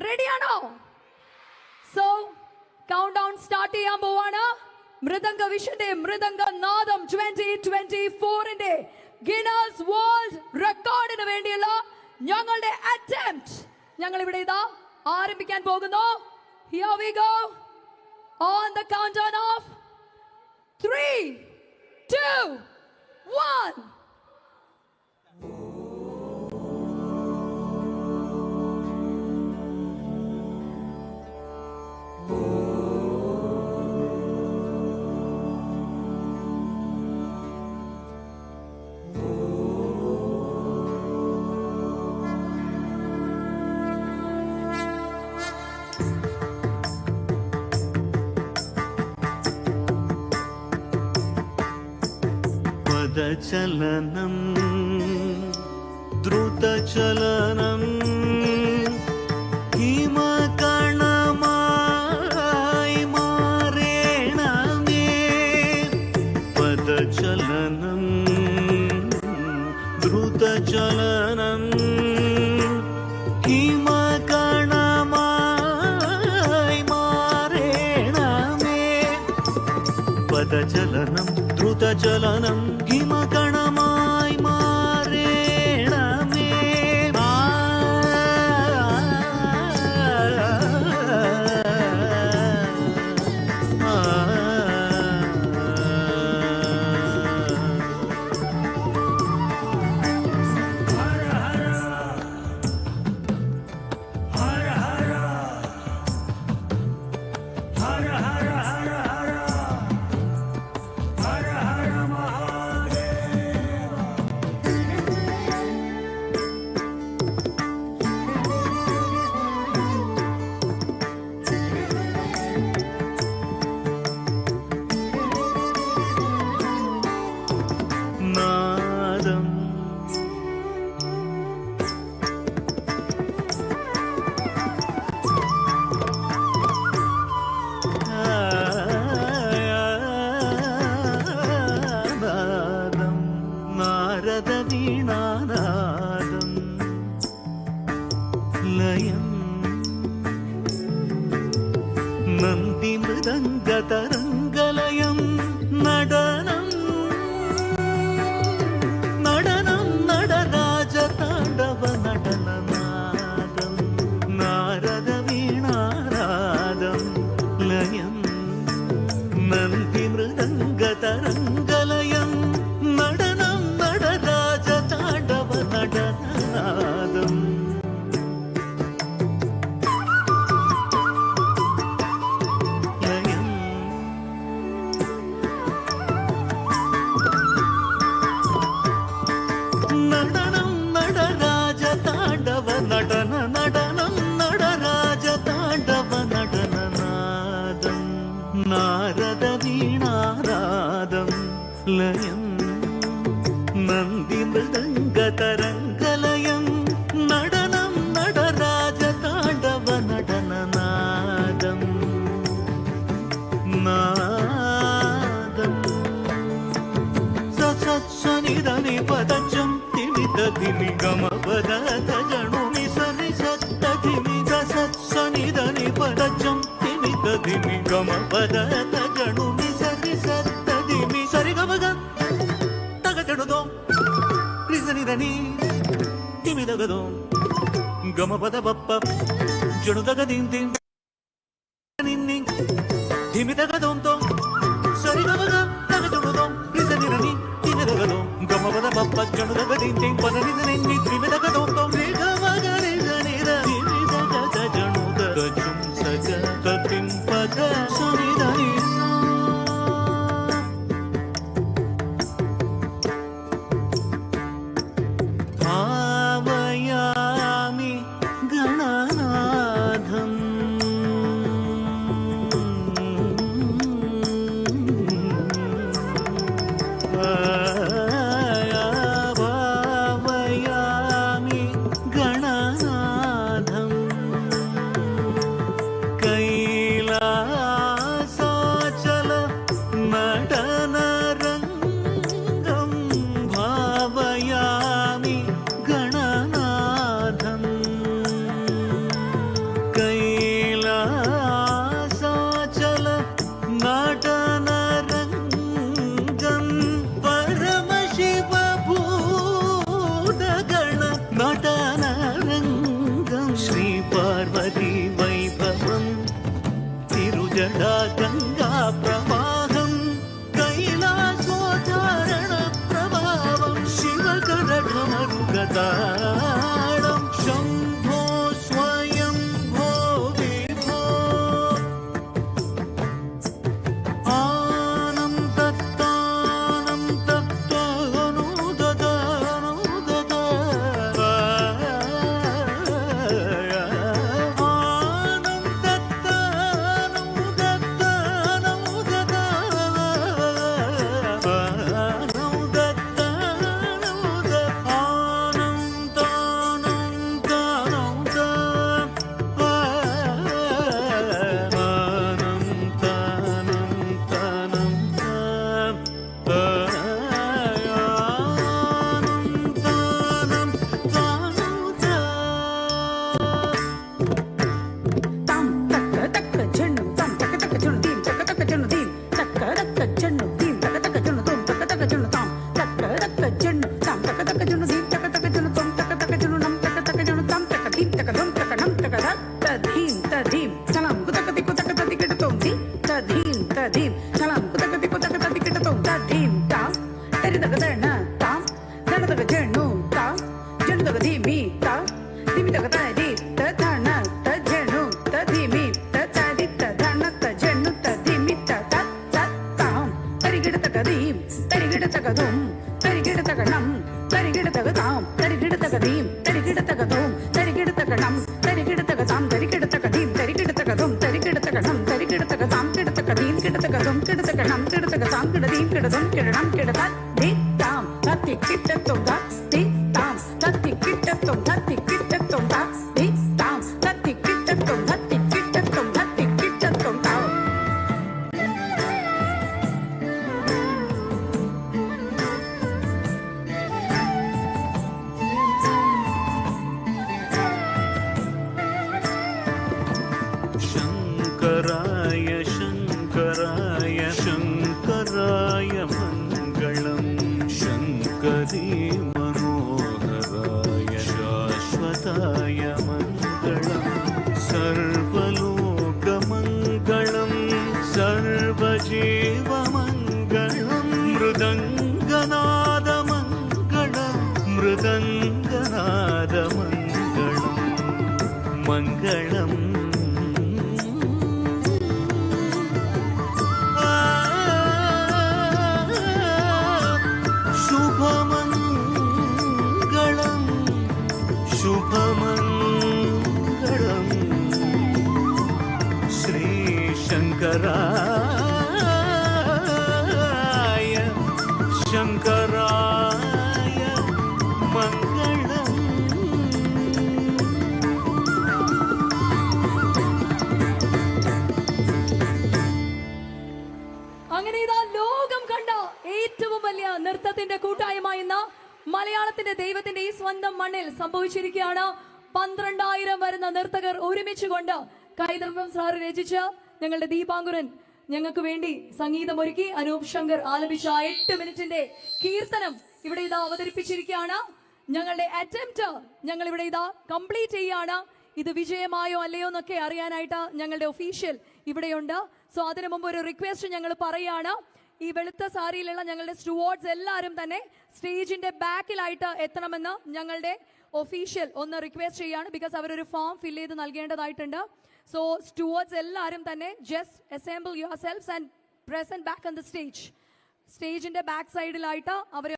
റെഡിയാണോ? So count down start ചെയ്യാൻ പോവാണ്. മൃദംഗ വിഷന്റെ മൃദംഗനാദം 2024 ഗിന്നസ് വേൾഡ് റെക്കോർഡിന് വേണ്ടിയുള്ള ഞങ്ങളുടെ അറ്റംപ്റ്റ് ഞങ്ങൾ ഇവിടെ ഇതാ ആരംഭിക്കാൻ പോകുന്നു. Here we go on the countdown of 3, 2, 1. ചലനം ദ്രുതചലനം ഹിമകണമായി മാറേണമേ. പദചലനം ദ്രുതചലനം ഹിമകണമായി മാറേണമേ. പദചലനം ദ്രുതചലനം ഹിമകണമായി മാറേണമേ. വീണാനാദം ലയം നന്ദി മൃദംഗതരംഗലയം നടനം നടനം നടരാജതാണ്ഡവ നടനനാദം നാരദ വീണാനാദം ലയം നന്ദി മൃദംഗതരംഗലയം നടനം നടരാജതാണ്ഡവ നടനനാദം നടനം നടരാജതാണ്ഡവ നടന നടനം നടരാജതാണ്ഡവ നടനനാദം നാരദ വീണാനാദം ലയം നന്ദി മൃദംഗതരംഗലയം നടനം നടരാജതാണ്ഡവ നടനനാദം നാദം സത്സനിധനി പദജം തിമിതധിമി ഗമപദത ജണുമി സനി സത്തധിമി സത്സനിധനി പദജം തിമിതധിമി ഗമപദത ജണുമി സനി സത്തധിമി സരി ഗമഗ തക ജണുദോ രിസനിധനി തിമിതഗദോ ഗമപദ പപ്പ ജണുദഗ ദിന്തി നിന്നി തിമിതഗദോം തോ സരി ഗമഗ തക ജണുദോ രിസനിധനി തിമിതഗദോ ഗമപദ പപ്പ ജണുദഗ ദിന്തി പദനിധനി തിമിതഗദോ തോ രി ഗമഗ രിസനിധ തിമിതഗദ ജണുദ ഗജും സഗ തതിം പദ സനിധനി ഭാവയാമി ഗണനാഥം ഭാവയാമി ഗണ कैलासाचल नटनरङ्गं परमशिव भूतगण नटनरङ्गं श्रीपार्वती वैभवं तिरुजटा गङ्गा प्रवाहं कैलासोद्धारण प्रभावं शिवकरठमरुगताडं शम्भो स्वयं भो विभो आनं दत्तानं दत्तानुददानुदद आनं दत्तानुदत्तानुदद शङ्कराय शङ्कराय शङ्कराय मङ्गलम् शङ्करी मनोहराय शाश्वताय मङ्गलम् सर्वलोकमङ्गलं सर्वजीवमङ्गलं मृदङ्गनादमङ्गलं मृदङ्गनादमङ्गलं मङ्गलम् शुभमङ्गलं श्रीशङ्कराय शङ्कराय मङ्गलम् അങ്ങനെ ഇതാ ലോകം കണ്ട ഏറ്റവും വലിയ നൃത്തത്തിന്റെ കൂട്ടായ്മ എന്ന മലയാളത്തിന്റെ ദൈവത്തിന്റെ ഈ സ്വന്തം മണ്ണിൽ സംഭവിച്ചിരിക്കുകയാണ്. 12,000 വരുന്ന നർത്തകർ ഒരുമിച്ചുകൊണ്ട് കൈതർപ്പം സാർ രചിച്ച ഞങ്ങളുടെ ദീപാങ്കുരൻ ഞങ്ങൾക്ക് വേണ്ടി സംഗീതമൊരുക്കി അനൂപ് ശങ്കർ ആലപിച്ച 8 മിനിറ്റിന്റെ കീർത്തനം ഇവിടെ ഇതാ അവതരിപ്പിച്ചിരിക്കുകയാണ്. ഞങ്ങളുടെ അറ്റംപ്റ്റ് ഞങ്ങൾ ഇവിടെ ഇതാ കംപ്ലീറ്റ് ചെയ്യാണ്. ഇത് വിജയമായോ അല്ലയോ എന്നൊക്കെ അറിയാനായിട്ട് ഞങ്ങളുടെ ഒഫീഷ്യൽ ഇവിടെയുണ്ട്. സോ അതിനു മുമ്പ് ഒരു റിക്വസ്റ്റ് ഞങ്ങൾ പറയാണ്. ഈ വെളുത്ത സാരിയിലുള്ള ഞങ്ങളുടെ സ്റ്റുവാർഡ്സ് എല്ലാവരും തന്നെ സ്റ്റേജിന്റെ ബാക്കിലായിട്ട് എത്തണമെന്ന് ഞങ്ങളുടെ ഒഫീഷ്യൽ ഒന്ന് റിക്വസ്റ്റ് ചെയ്യാണ്. ബിക്കോസ് അവരൊരു ഫോം ഫിൽ ചെയ്ത് നൽകേണ്ടതായിട്ടുണ്ട്. സോ സ്റ്റുവാർഡ്സ് എല്ലാവരും തന്നെ just assemble yourselves and present back on the stage. സ്റ്റേജിന്റെ ബാക്ക് സൈഡിലായിട്ട് അവർ